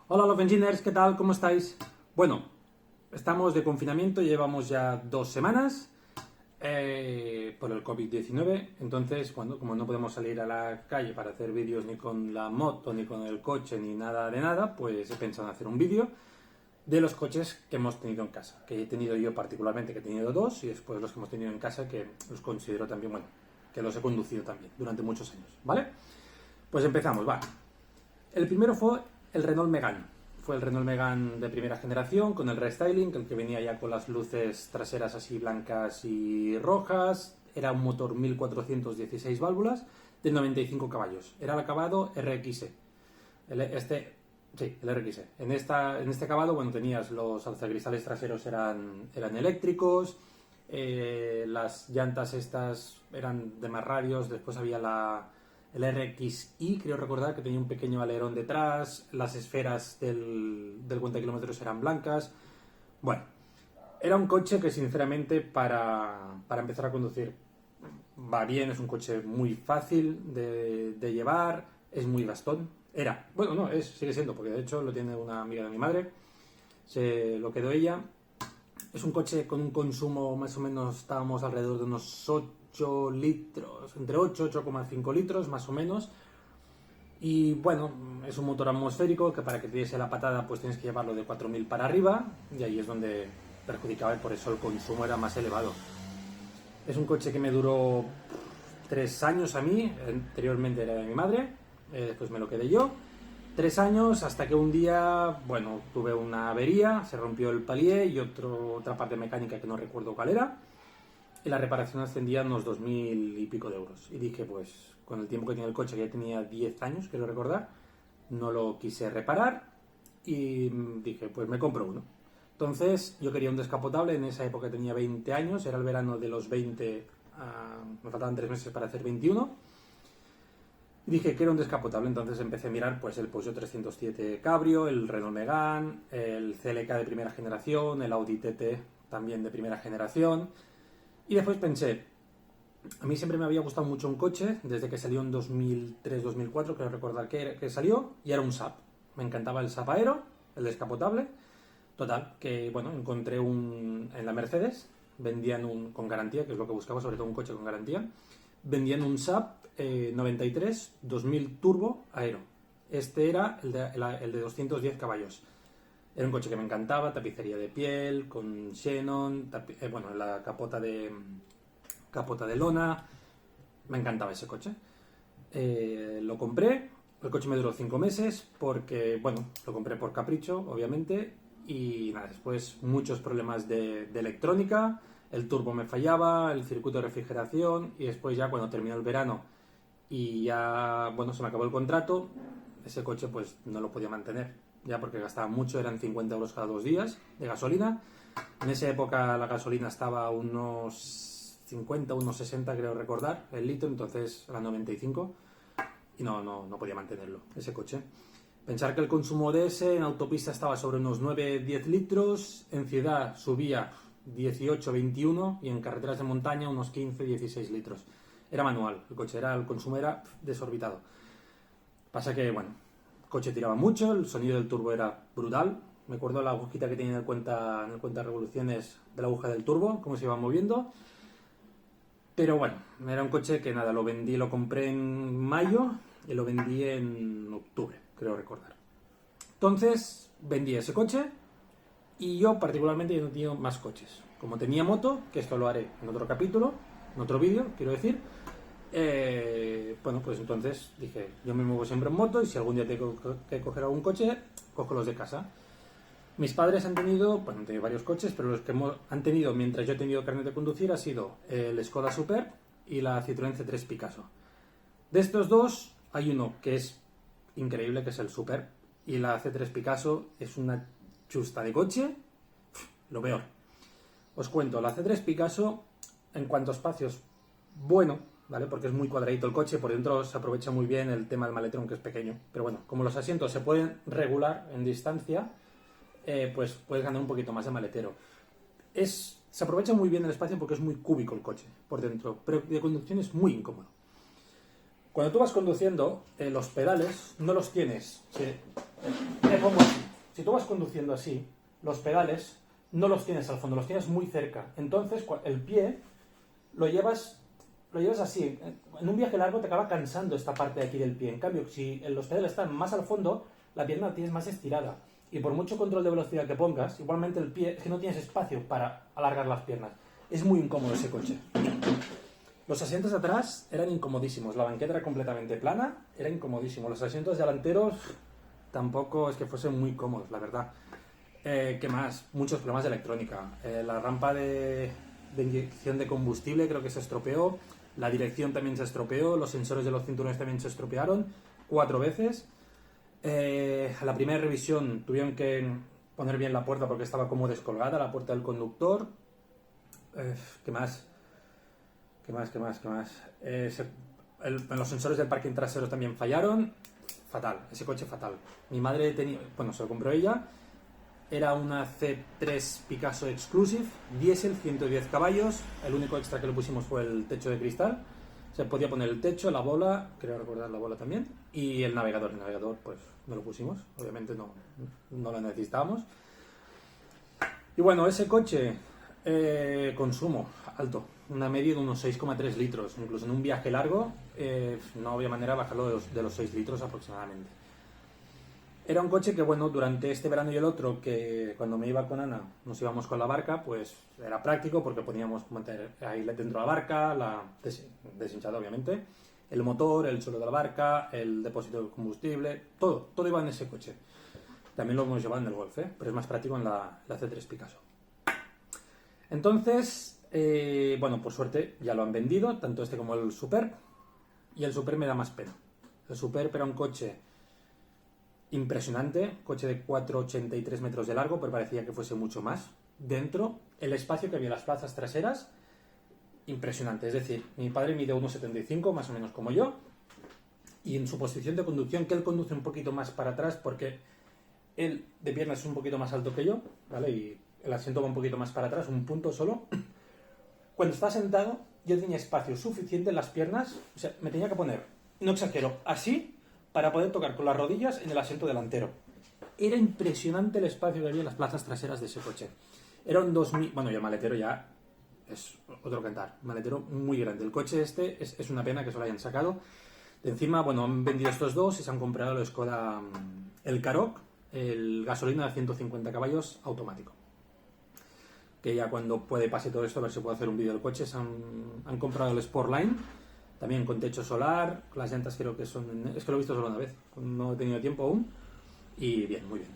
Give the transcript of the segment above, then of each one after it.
Hola Love Engineers, ¿qué tal? ¿Cómo estáis? Bueno, estamos de confinamiento, llevamos ya 2 semanas por el COVID-19, entonces, bueno, como no podemos salir a la calle para hacer vídeos ni con la moto, ni con el coche, ni nada de nada, pues he pensado en hacer un vídeo de los coches que hemos tenido en casa, que he tenido yo particularmente, que he tenido dos, y después los que hemos tenido en casa, que los considero también, bueno, que los he conducido también durante muchos años, ¿vale? Pues empezamos, va. El primero fue el Renault Megane. Fue el Renault Megane de primera generación con el restyling, el que venía ya con las luces traseras así blancas y rojas. Era un motor 1416 válvulas de 95 caballos. Era el acabado RXE. El RXE. En este acabado, bueno, tenías los alzacristales traseros eran eléctricos, las llantas estas eran de más radios, después había el RXI, creo recordar que tenía un pequeño alerón detrás, las esferas del cuenta de kilómetros eran blancas. Bueno, era un coche que sinceramente para empezar a conducir va bien, es un coche muy fácil de llevar, es muy gastón. Era, bueno, no, sigue siendo, porque de hecho lo tiene una amiga de mi madre, se lo quedó ella. Es un coche con un consumo más o menos, estábamos alrededor de unos 8 litros, entre 8 y 8,5 litros más o menos. Y bueno, es un motor atmosférico que para que te diese la patada pues tienes que llevarlo de 4000 para arriba, y ahí es donde perjudicaba y por eso el consumo era más elevado. Es un coche que me duró 3 años a mí, anteriormente era de mi madre, después me lo quedé yo. 3 años hasta que un día, bueno, tuve una avería, se rompió el palier y otra parte mecánica que no recuerdo cuál era, y la reparación ascendía a unos 2000 y pico de euros. Y dije, pues, con el tiempo que tenía el coche, que ya tenía 10 años, quiero recordar, no lo quise reparar y dije, pues me compro uno. Entonces, yo quería un descapotable, en esa época tenía 20 años, era el verano de los 20, me faltaban 3 meses para hacer 21. Y dije que era un descapotable, entonces empecé a mirar pues el Peugeot 307 Cabrio, el Renault Megane, el CLK de primera generación, el Audi TT también de primera generación. Y después pensé, a mí siempre me había gustado mucho un coche, desde que salió en 2003-2004, creo recordar que salió, y era un SAP. Me encantaba el SAP Aero, el descapotable. Total, que bueno, encontré en la Mercedes, vendían con garantía, que es lo que buscaba, sobre todo un coche con garantía, vendían un SAP 93 2000 Turbo Aero. Este era el de 210 caballos. Era un coche que me encantaba, tapicería de piel, con xenon, bueno, la capota de lona. Me encantaba ese coche. Lo compré, el coche me duró 5 meses porque, bueno, lo compré por capricho, obviamente, y nada, después muchos problemas de electrónica, el turbo me fallaba, el circuito de refrigeración, y después ya cuando terminó el verano y ya, bueno, se me acabó el contrato, ese coche pues no lo podía mantener, ya porque gastaba mucho, eran 50 euros cada 2 días de gasolina. En esa época la gasolina estaba a unos 50, unos 60 creo recordar, el litro, entonces eran 95 y no podía mantenerlo, ese coche. Pensar que el consumo de ese en autopista estaba sobre unos 9-10 litros, en ciudad subía 18-21 y en carreteras de montaña unos 15-16 litros. Era manual, el consumo era desorbitado. Pasa que, bueno, el coche tiraba mucho, el sonido del turbo era brutal. Me acuerdo la agujita que tenía en el cuenta de revoluciones de la aguja del turbo, cómo se iba moviendo. Pero bueno, era un coche que nada, lo compré en mayo y lo vendí en octubre, creo recordar. Entonces, vendí ese coche y yo particularmente ya no tengo más coches. Como tenía moto, que esto lo haré en otro capítulo, en otro vídeo, quiero decir, bueno, pues entonces dije, yo me muevo siempre en moto y si algún día tengo que coger algún coche, cojo los de casa. Mis padres han tenido varios coches, pero los que han tenido mientras yo he tenido carnet de conducir ha sido el Skoda Superb y la Citroën C3 Picasso. De estos dos hay uno que es increíble, que es el Superb, y la C3 Picasso es una chusta de coche, lo peor. Os cuento, la C3 Picasso en cuanto a espacios, bueno, ¿vale? Porque es muy cuadradito el coche, por dentro se aprovecha muy bien el tema del maletero, que es pequeño, pero bueno, como los asientos se pueden regular en distancia, pues puedes ganar un poquito más de maletero. Se aprovecha muy bien el espacio porque es muy cúbico el coche por dentro, pero de conducción es muy incómodo. Cuando tú vas conduciendo, los pedales no los tienes. me pongo así. Si tú vas conduciendo así, los pedales no los tienes al fondo, los tienes muy cerca. Entonces, el pie lo llevas así. En un viaje largo te acaba cansando esta parte de aquí del pie. En cambio, si los pedales están más al fondo, la pierna la tienes más estirada. Y por mucho control de velocidad que pongas, igualmente el pie, es que no tienes espacio para alargar las piernas. Es muy incómodo ese coche. Los asientos de atrás eran incomodísimos. La banqueta era completamente plana, era incomodísimo. Los asientos delanteros tampoco es que fuesen muy cómodos, la verdad. ¿Qué más? Muchos problemas de electrónica. La rampa de inyección de combustible creo que se estropeó. La dirección también se estropeó. Los sensores de los cinturones también se estropearon 4 veces. A la primera revisión tuvieron que poner bien la puerta porque estaba como descolgada la puerta del conductor. ¿Qué más? Los sensores del parking trasero también fallaron. Fatal, ese coche fatal. Mi madre tenía, bueno, se lo compró ella. Era una C3 Picasso Exclusive, diésel, 110 caballos. El único extra que le pusimos fue el techo de cristal. Se podía poner el techo, la bola, creo recordar la bola también, y el navegador. El navegador, pues, no lo pusimos. Obviamente no lo necesitábamos. Y bueno, ese coche, consumo alto. Una media de unos 6,3 litros. Incluso en un viaje largo, no había manera de bajarlo de los 6 litros aproximadamente. Era un coche que, bueno, durante este verano y el otro, que cuando me iba con Ana nos íbamos con la barca, pues era práctico porque podíamos meter ahí dentro de la barca, deshinchada obviamente, el motor, el suelo de la barca, el depósito de combustible, todo iba en ese coche. También lo hemos llevado en el Golf, pero es más práctico en la C3 Picasso. Entonces, bueno, por suerte ya lo han vendido, tanto este como el Superb, y el Superb me da más pena. El Superb era un coche impresionante, coche de 4,83 metros de largo, pero parecía que fuese mucho más. Dentro, el espacio que había en las plazas traseras, impresionante. Es decir, mi padre mide 1,75, más o menos como yo, y en su posición de conducción, que él conduce un poquito más para atrás, porque él de piernas es un poquito más alto que yo, ¿vale? Y el asiento va un poquito más para atrás, un punto solo. Cuando está sentado, yo tenía espacio suficiente en las piernas, o sea, me tenía que poner, no exagero, así, para poder tocar con las rodillas en el asiento delantero. Era impresionante el espacio que había en las plazas traseras de ese coche. Era un 2000... Bueno, y el maletero ya es otro cantar. Un maletero muy grande. El coche este es una pena que se lo hayan sacado. De encima, bueno, han vendido estos dos y se han comprado el Skoda, el Karoq, el gasolina de 150 caballos automático. Que ya cuando pase todo esto, a ver si puedo hacer un vídeo del coche. Han comprado el Sportline, también con techo solar, las llantas creo que son... Es que lo he visto solo una vez, no he tenido tiempo aún. Y bien, muy bien.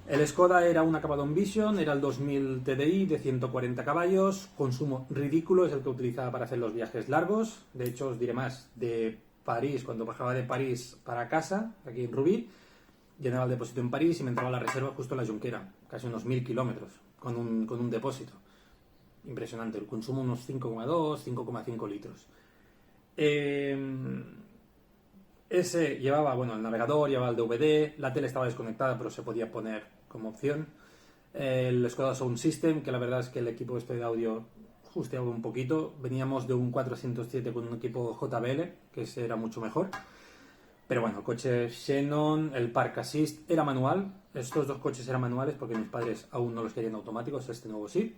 El Skoda era un acabado Envision, era el 2000 TDI de 140 caballos, consumo ridículo, es el que utilizaba para hacer los viajes largos. De hecho, os diré más, de París, cuando bajaba de París para casa, aquí en Rubí, llenaba el depósito en París y me entraba a la reserva justo en la Junquera, casi unos 1000 kilómetros con un depósito. Impresionante, el consumo unos 5,2, 5,5 litros. Ese llevaba, bueno, el navegador, llevaba el DVD, la tele estaba desconectada pero se podía poner como opción. El Skoda Sound System, que la verdad es que el equipo este de audio justeaba un poquito. Veníamos de un 407 con un equipo JBL, que ese era mucho mejor. Pero bueno, el coche Xenon, el Park Assist era manual. Estos dos coches eran manuales porque mis padres aún no los querían automáticos, este nuevo sí.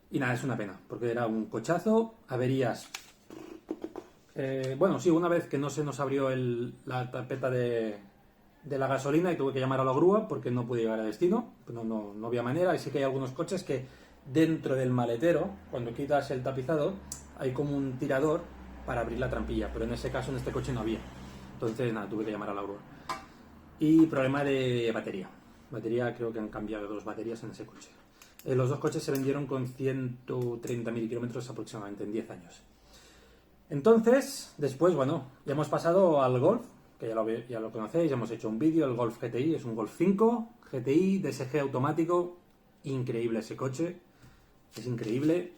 Y nada, es una pena, porque era un cochazo, averías. Bueno, sí, una vez que no se nos abrió la tapeta de la gasolina y tuve que llamar a la grúa porque no pude llegar a destino, no había manera. Y sí que hay algunos coches que dentro del maletero, cuando quitas el tapizado, hay como un tirador para abrir la trampilla, pero en ese caso, en este coche no había. Entonces, nada, tuve que llamar a la grúa. Y problema de batería. Creo que han cambiado 2 baterías en ese coche. Los dos coches se vendieron con 130.000 kilómetros aproximadamente en 10 años. Entonces, después, bueno, ya hemos pasado al Golf, que ya lo conocéis, ya hemos hecho un vídeo, el Golf GTI, es un Golf 5, GTI, DSG automático, increíble ese coche, es increíble,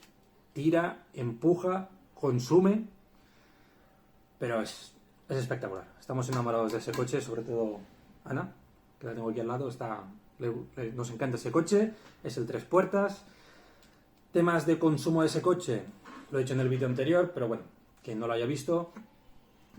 tira, empuja, consume, pero es espectacular. Estamos enamorados de ese coche, sobre todo Ana, que la tengo aquí al lado, nos encanta ese coche, es el 3 puertas. Temas de consumo de ese coche, lo he hecho en el vídeo anterior, pero bueno, quien no lo haya visto,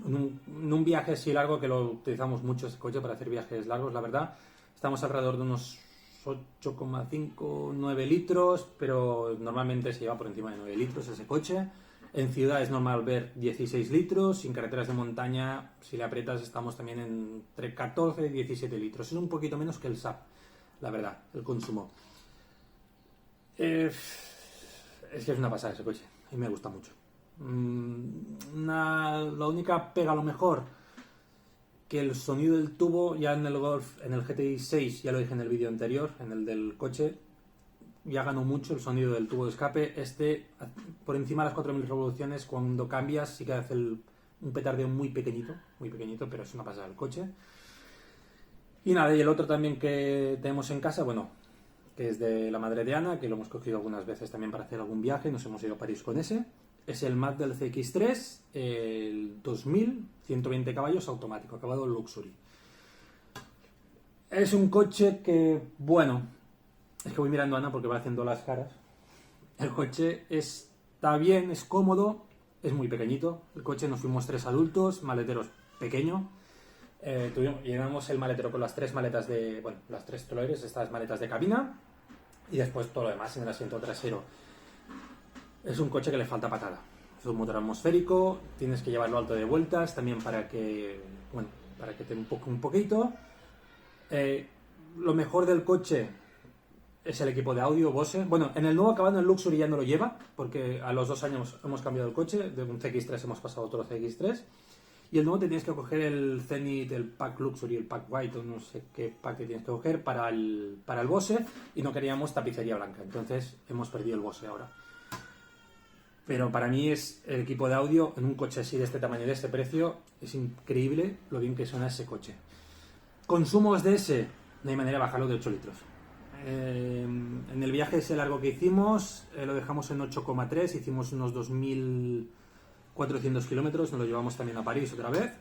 en un viaje así largo, que lo utilizamos mucho este coche para hacer viajes largos, la verdad, estamos alrededor de unos 8,5, 9 litros, pero normalmente se lleva por encima de 9 litros ese coche. En ciudad es normal ver 16 litros, y en carreteras de montaña, si le aprietas, estamos también entre 14 y 17 litros. Es un poquito menos que el SAP, la verdad, el consumo. Es que es una pasada ese coche, y me gusta mucho. La única pega, a lo mejor, que el sonido del tubo, ya en el Golf, en el GTI 6, ya lo dije en el vídeo anterior, en el del coche, ya ganó mucho el sonido del tubo de escape. Por encima de las 4.000 revoluciones, cuando cambias, sí que hace un petardeo muy pequeñito, pero es una pasada el coche. Y nada, y el otro también que tenemos en casa, bueno, que es de la madre de Ana, que lo hemos cogido algunas veces también para hacer algún viaje, nos hemos ido a París con ese. Es el Mazda del CX-3, el 2000, 120 caballos automático, acabado en Luxury. Es un coche que, bueno, es que voy mirando a Ana porque va haciendo las caras. El coche está bien, es cómodo, es muy pequeñito. El coche, nos fuimos 3 adultos, maleteros pequeño. Llevamos el maletero con las 3 maletas las 3 troleres, estas maletas de cabina, y después todo lo demás en el asiento trasero. Es un coche que le falta patada. Es un motor atmosférico, tienes que llevarlo alto de vueltas también para que te empuje un poquito. Lo mejor del coche es el equipo de audio Bose. Bueno, en el nuevo acabado, en el Luxury, ya no lo lleva, porque a los 2 años hemos cambiado el coche, de un CX-3 hemos pasado a otro CX-3. Y el nuevo te tienes que coger el Zenith, el Pack Luxury, el Pack White, o no sé qué pack te tienes que coger para el Bose, y no queríamos tapicería blanca, entonces hemos perdido el Bose ahora. Pero para mí es el equipo de audio en un coche así, de este tamaño y de este precio. Es increíble lo bien que suena ese coche. Consumos de ese, no hay manera de bajarlo de 8 litros. En el viaje ese largo que hicimos, lo dejamos en 8,3, hicimos unos 2.400 kilómetros, nos lo llevamos también a París otra vez.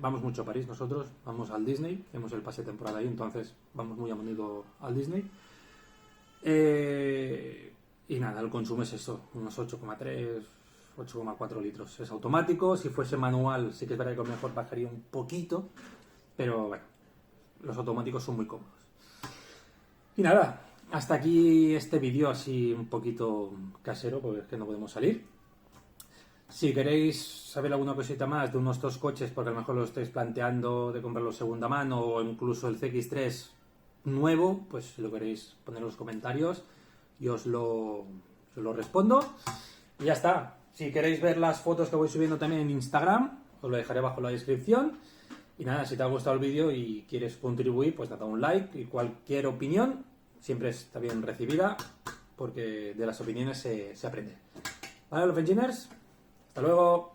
Vamos mucho a París nosotros, vamos al Disney, hacemos el pase de temporada ahí, entonces vamos muy a menudo al Disney. Y nada, el consumo es eso, unos 8,3, 8,4 litros. Es automático, si fuese manual sí que es verdad que a lo mejor bajaría un poquito, pero bueno, los automáticos son muy cómodos. Y nada, hasta aquí este vídeo así un poquito casero, porque es que no podemos salir. Si queréis saber alguna cosita más de unos 2 coches, porque a lo mejor lo estáis planteando de comprarlo segunda mano, o incluso el CX-3 nuevo, pues si lo queréis poner en los comentarios, y os lo respondo. Y ya está. Si queréis ver las fotos que voy subiendo también en Instagram, os lo dejaré abajo en la descripción. Y nada, si te ha gustado el vídeo y quieres contribuir, pues dale un like, y cualquier opinión siempre está bien recibida, porque de las opiniones se aprende. ¿Vale, los engineers? Hasta luego.